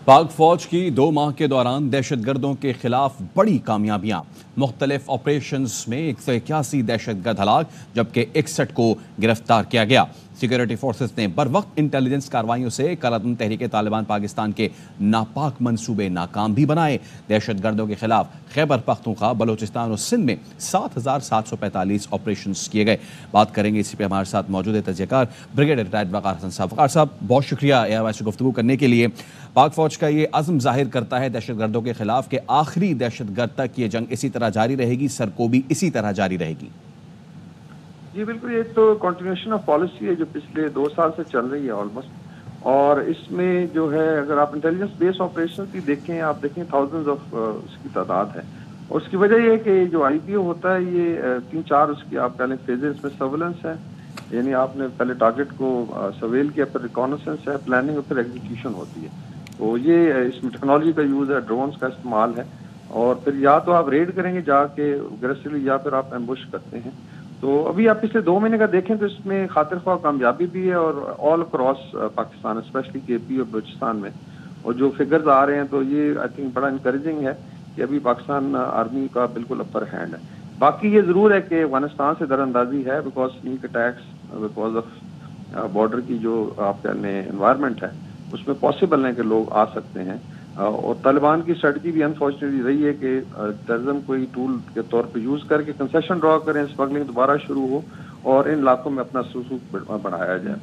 پاک فوج کی 2 ماہ کے دوران دہشت گردوں کے خلاف بڑی کامیابیاں، مختلف آپریشنز میں 181 دہشت گرد ہلاک جبکہ 61 کو گرفتار کیا گیا۔ سیکیورٹی فورسز نے بر وقت انٹیلیجنس کارروائیوں سے کالعدم تحریک طالبان پاکستان کے ناپاک منصوبے ناکام بھی بنائے۔ دہشت گردوں کے خلاف خیبر پختونخوا، بلوچستان اور سندھ میں 7745 آپریشنز کیے گئے۔ بات کریں گے، اسی پہ ہمارے ساتھ موجود ہے تجزیہ کار بریگیڈیئر ریٹائرڈ وقار حسن صاحب۔ وقار صاحب، بہت شکریہ AIY سے گفتگو کرنے کے لیے۔ پاک فوج کا یہ عزم ظاہر کرتا ہے دہشت گردوں کے خلاف کہ آخری دہشت گرد تک یہ جنگ اسی طرح جاری رہے گی، سرکوبی اسی طرح جاری رہے گی۔ جی بالکل، یہ تو کنٹینیوشن آف پالیسی ہے جو پچھلے 2 سال سے چل رہی ہے آلموسٹ، اور اس میں جو ہے اگر آپ انٹیلیجنس بیس آپریشن کی دیکھیں، آپ دیکھیں تھاؤزنڈز آف اس کی تعداد ہے، اور اس کی وجہ یہ ہے کہ جو IPO ہوتا ہے یہ 3-4 اس کی آپ کہہ لیں فیزز میں سرویلنس ہے، یعنی آپ نے پہلے ٹارگٹ کو سرویل کیا، پھر ریکانسنس ہے، پلاننگ اور پھر ایگزیکیوشن ہوتی ہے۔ تو یہ اس میں ٹیکنالوجی کا یوز ہے، ڈرونز کا استعمال ہے، اور پھر یا تو آپ ریڈ کریں گے جا کے اگریسولی یا پھر آپ ایمبوش کرتے ہیں۔ تو ابھی آپ پچھلے 2 مہینے کا دیکھیں تو اس میں خاطر خواہ کامیابی بھی ہے، اور all across Pakistan especially KP اور بلوچستان میں، اور جو فگرز آ رہے ہیں تو یہ آئی تھنک بڑا انکریجنگ ہے کہ ابھی پاکستان آرمی کا بالکل اپر ہینڈ ہے۔ باقی یہ ضرور ہے کہ افغانستان سے در اندازی ہے because snack attacks, because of border کی جو آپ کہہ لیں انوائرمنٹ ہے، اس میں پاسبل ہے کہ لوگ آ سکتے ہیں، اور طالبان کی اسٹریٹجی بھی انفارچونیٹلی رہی ہے کہ ٹیررزم کوئی ٹول کے طور پہ یوز کر کے کنسیشن ڈرا کریں، اسمگلنگ دوبارہ شروع ہو اور ان علاقوں میں اپنا سلوک بڑھایا جائے۔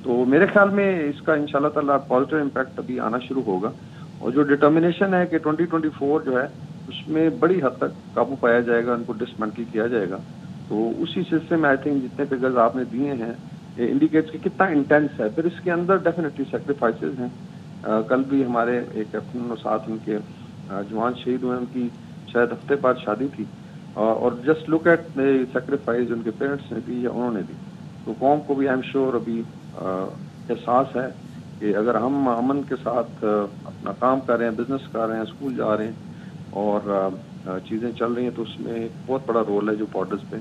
تو میرے خیال میں اس کا انشاءاللہ تعالیٰ پازیٹیو امپیکٹ ابھی آنا شروع ہوگا، اور جو ڈٹرمنیشن ہے کہ 2024 جو ہے اس میں بڑی حد تک قابو پایا جائے گا، ان کو ڈسمنٹل کیا جائے گا۔ تو اسی سلسلے میں آئی تھنک جتنے فگرز آپ نے دیے ہیں انڈیکیٹس کہ کتنا انٹینس ہے، پھر اس کے اندر ڈیفینیٹلی سیکریفائسز ہیں۔ کل بھی ہمارے ایک کیپٹن اور ساتھ ان کے جوان شہید ہوئے، ان کی شاید ہفتے بعد شادی تھی، اور جسٹ لک ایٹ سیکریفائز ان کے پیرنٹس نے دی یا انہوں نے دی۔ تو قوم کو بھی آئی ایم شیور ابھی احساس ہے کہ اگر ہم امن کے ساتھ اپنا کام کر رہے ہیں، بزنس کر رہے ہیں، اسکول جا رہے ہیں اور چیزیں چل رہی ہیں، تو اس میں ایک بہت بڑا رول ہے جو بارڈرز پہ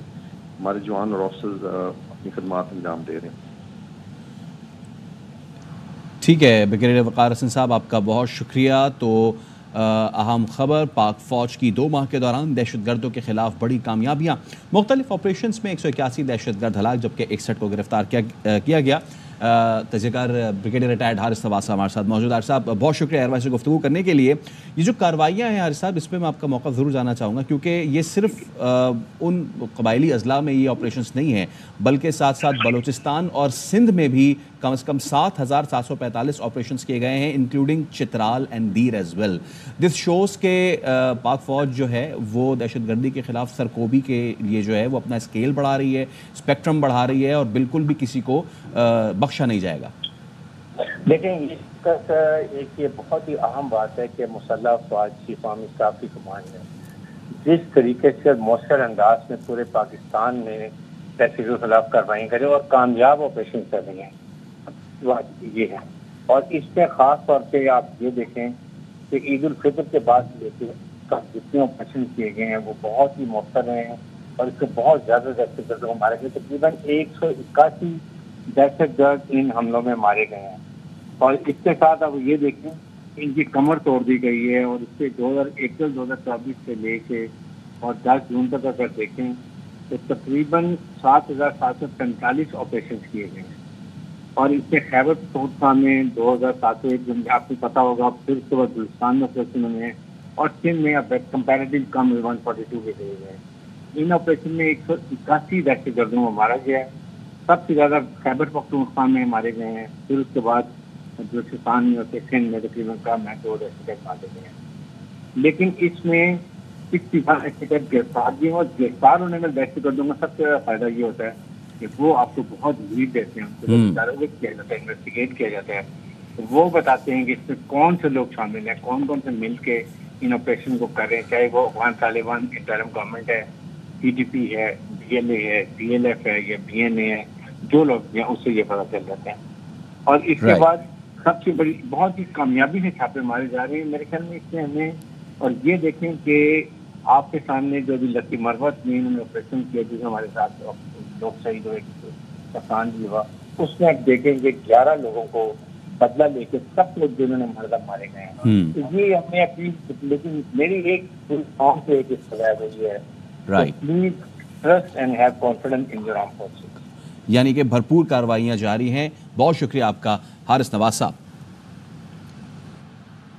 ہمارے جوان اور آفیسرز اپنی خدمات انجام دے رہے ہیں۔ ٹھیک ہے بریگیڈیئر وقار حسن صاحب، آپ کا بہت شکریہ۔ تو اہم خبر، پاک فوج کی 2 ماہ کے دوران دہشت گردوں کے خلاف بڑی کامیابیاں، مختلف آپریشنز میں 181 دہشت گرد ہلاک جبکہ 61 کو گرفتار کیا گیا۔ تجزیہ کار بریگیڈیئر ریٹائرڈ حارث نواز صاحب ہمارے ساتھ موجود۔ حارث صاحب، بہت شکریہ AIY سے گفتگو کرنے کے لیے۔ یہ جو کارروائیاں ہیں حارث صاحب، اس پہ میں آپ کا موقع ضرور جاننا چاہوں گا، کیونکہ یہ صرف ان قبائلی اضلاع میں یہ آپریشنز نہیں ہیں، بلکہ ساتھ ساتھ بلوچستان اور سندھ میں بھی کم از کم 7745 آپریشنز کیے گئے ہیں، including Chitral and Dir as well. This shows کہ پاک فوج جو ہے وہ دہشت گردی کے خلاف سرکوبی کے لیے جو ہے وہ اپنا اسکیل بڑھا رہی ہے، اسپیکٹرم بڑھا رہی ہے، اور بالکل بھی کسی کو بخشا نہیں جائے گا۔ دیکھیں، ایک یہ بہت ہی اہم بات ہے کہ مسلح افواج چیف آرمی اسٹاف کی کمانڈ نے جس طریقے سے مؤثر انداز میں پورے پاکستان میں دہشت کے خلاف کارروائیاں کریں اور کامیاب آپریشن کر رہی ہیں، بات یہ ہے۔ اور اس میں خاص طور پہ آپ یہ دیکھیں کہ عید الفطر کے بعد لے کے جتنے آپریشن کیے گئے ہیں وہ بہت ہی مؤثر رہے ہیں، اور اس سے بہت زیادہ دہشت گردوں کو مارے گئے، تقریباً 181 دہشت گرد ان حملوں میں مارے گئے ہیں۔ اور اس کے ساتھ اب یہ دیکھیں ان کی کمر توڑ دی گئی ہے، اور اس سے 2024 سے لے کے اور 10 جون تک اگر دیکھیں تو تقریباً 7745 آپریشن کیے گئے ہیں، اور اس سے خیبر پختونخوا میں 2701 آپ کو پتا ہوگا، پھر اس کے بعد بلوچستان میں آپریشن ہوئے ہیں، اور سندھ میں اب کمپیریٹیو کم 142 کے گئے ہیں۔ ان آپریشن میں 181 دہشت گردوں کو مارا گیا ہے، سب سے زیادہ خیبر پختونخوا میں مارے گئے ہیں، پھر اس کے بعد بلوچستان میں اور سندھ میں تقریباً کم 2 دہشت گرد مارے گئے ہیں۔ لیکن اس میں 60 دہشت گرد گرفتار بھی ہیں، اور گرفتار ہونے میں دہشت گردوں کا سب سے زیادہ فائدہ یہ ہوتا ہے کہ وہ آپ کو بہت لیڈ دیتے ہیں، کیا جاتا ہے، انویسٹیگیٹ کیا جاتا ہے، وہ بتاتے ہیں کہ اس میں کون سے لوگ شامل ہیں، کون کون سے مل کے ان آپریشن کو کر رہے ہیں، چاہے وہ افغان طالبان انٹرم گورنمنٹ ہے، PDP ہے، DLA ہے، DLF ہے یا BNA ہے، جو لوگ بھی ہیں اس سے یہ پتہ چل جاتا ہے۔ اور اس کے بعد سب سے بڑی بہت ہی کامیابی سے چھاپے مارے جا رہے ہیں میرے خیال میں۔ اس میں ہمیں اور یہ دیکھیں کہ آپ کے سامنے جو بھی لکی مروت میں انہوں نے آپریشن کیا، جس ہمارے ساتھ لوگ شہید ہوئے، کسان بھی ہوا، اس میں آپ دیکھیں گے 11 لوگوں کو بدلہ لے کے سب لوگ جنہوں نے مردم مارے گئے ہیں. یہ ہم نے اپنی، لیکن میری ایک قوم سے ایک اصطلاح ہوئی ہے، please trust and have confidence in your armed forces. یعنی کہ بھرپور کارروائیاں جاری ہیں. بہت شکریہ آپ کا حارث نواز صاحب.